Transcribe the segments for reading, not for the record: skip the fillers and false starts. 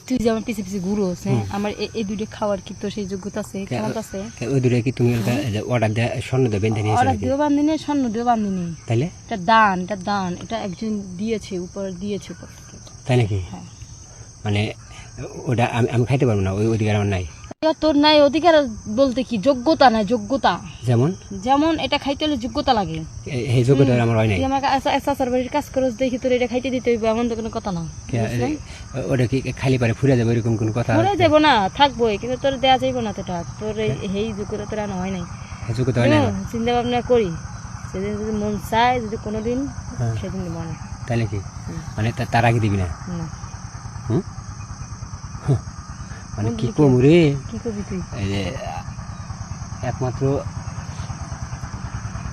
তুই যেমন পিছে পিছে ঘুরোস, হ্যাঁ, আমার এই দুইটা খাওয়ার কি তো সেই যোগ্যতা আছে, ক্ষমতা আছে? ওই দুটো কি তুমি অর্ডার দেওয়া স্বর্ণ দিয়ে বেঁধে নিয়েছো? অর্ডার দিয়েও বান্ধিনি, স্বর্ণ দিয়েও বান্ধিনি। তাইলে এটা দান, এটা দান, এটা একজন দিয়েছে, উপর দিয়েছে উপর থেকে। তাই নাকি? হ্যাঁ। মানে ওটা আমি খাইতে পারবো না, ওই অধিকার আমার নাই। তোর নাই অধিকার বলতে কি, যোগ্যতা নাই, যোগ্যতা। যেমন যেমন এটা খাইতে হলে যোগ্যতা লাগে, এই যোগ্যতা আমার হয় নাই। তুই আমাকে চাচার বাড়ির কাজ করস দেখি তোর এটা খাইতে দিতে হইব, এমন তো কোনো কথা না। ওটা কি খালি পারে ফুরে যাবে এরকম কোন কথা? ফুরে যাবো না, থাকবোই, কিন্তু তোর দেয়া যাইব না, তোটা তোর এই যোগ্যতা তোর আনা হয় নাই। যোগ্যতা হয় না, চিন্তা ভাবনা করি, সেদিন যদি মন চায়, যদি কোনোদিন, সেদিন দিব না। তাই নাকি? মানে তার আগে দিবি না? হুম, মানে কি কমু রে? কি করবি তুই? এই যে একমাত্র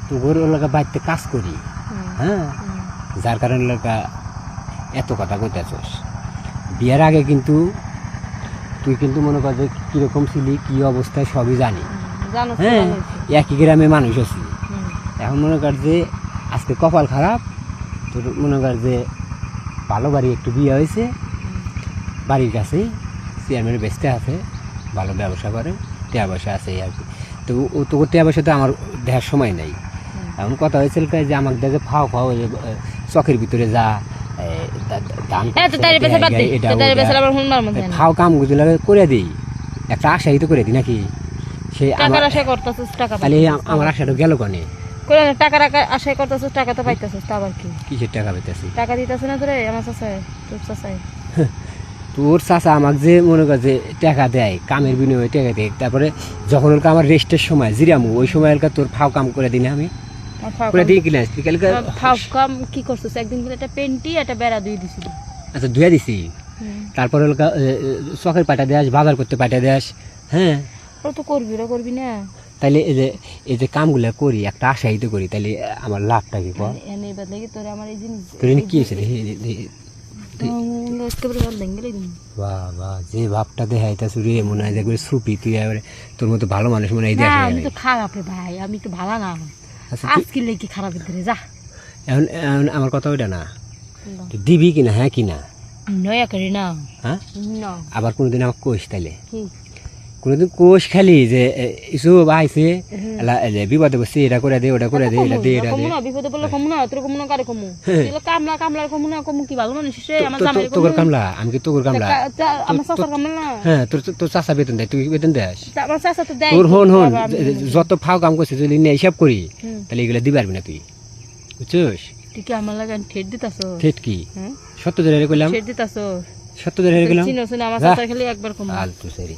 তোর এলাকা বাড়িতে কাজ করি, হ্যাঁ, যার কারণে এলাকা এত কথা কইতেছস। বিয়ের আগে কিন্তু তুই কিন্তু মনে কর যে কিরকম ছিলি, কি অবস্থায় সবই জানি, হ্যাঁ, একই গ্রামে মানুষ আছি। এখন মনে কর যে আজকে কপাল খারাপ, তোর মনে কর যে ভালো বাড়ি একটু বিয়ে হয়েছে, বাড়ির কাছেই চেয়ারম্যানের বেচতে আছে, ভালো ব্যবসা করে, টিয়া পয়সা আছে আর কি। তো তোর টিয়া পয়সা তো আমার দেখার সময় নেই। এমন কথা হয়েছিল যে আমাকে দেখে ফাও ফাও চকের ভিতরে যা ধান ফাও কাম গুলো করে দিই, একটা আশাই তো করে দিই নাকি? সেই তাহলে আমার আশাটা গেল কনে? টাকার আশায় করতেছিস, টাকা তো পাইতেছিস, তা আবার কি? কিসের টাকা পাইতেছি? টাকা দিতেছে না তোরে আমার চাচাই, তোর চাচাই। তোর চাচা আমাকে যে মনে কর যে টাকা দেয়, কামের বিনিময়ে টাকা দেয়, তারপরে যখন ওর আমার রেস্টের সময় জিরামু, ওই সময় তোর ফাও কাম করে দিই না আমি? করে দিই কিনা? ফাও কাম কি করছিস? একদিন করে একটা পেন্টি একটা বেড়া ধুয়ে দিছিল। আচ্ছা, ধুয়ে দিছি, তারপরে চকের পাঠা দেয়াস, বাজার করতে পাঠা দেয়াস, হ্যাঁ, ও তো করবি, ওরা করবি না? তাইলে এই যে কামগুলো করি, একটা আশাই তো করি, তাইলে আমার লাভটা কি? কর তোর আমার এই জিনিস তোর কি হয়েছে? বাবা, যে ভাবটা দেখাইতাছ রে, মনে হয় দেখবে সুপি, তুই এবারে তোর মতো ভালো মানুষ মনে হয়। আমি তো খারাপ রে ভাই, আমি তো ভালো না। আজকে কি খারাপ ভিতরে যা। এখন আমার কথা ওইটা না, দিবি কিনা? হ্যাঁ কিনা? নয়া করি না। হ্যাঁ, আবার কোনোদিন আমাকে কোষ, তাইলে কোনোদিন কোষ খালি যে ইসু আইসে বিপদে বসে, এটা করে দে, ওটা করে দে, এটা দে, এটা দে। বিপদে বললে কমু না, তোর কমু না, কারে কমু? কামলা কামলার কমু না, কমু কি ভালো মানুষ? তোর কামলা, আমি কি তোর কামলা? আমার চাচার কামলা না। হ্যাঁ, তোর চাচা বেতন দেয়, তুই বেতন দেস? আমার চাচা তো দেয়। তোর হন যত ফাও কাম করছিস যদি নিয়ে হিসাব করি, তাহলে এগুলো দিতে পারবি না তুই, বুঝছিস? তুই কি আমার লাগে ঠেট দিতাছ? ঠেট কি? সত্য ধরে কইলাম, ঠেট দিতাছ, সত্য ধরে কইলাম। চিনো শুনে আমার চাচা খালি একবার কমু। আলতু সেরি।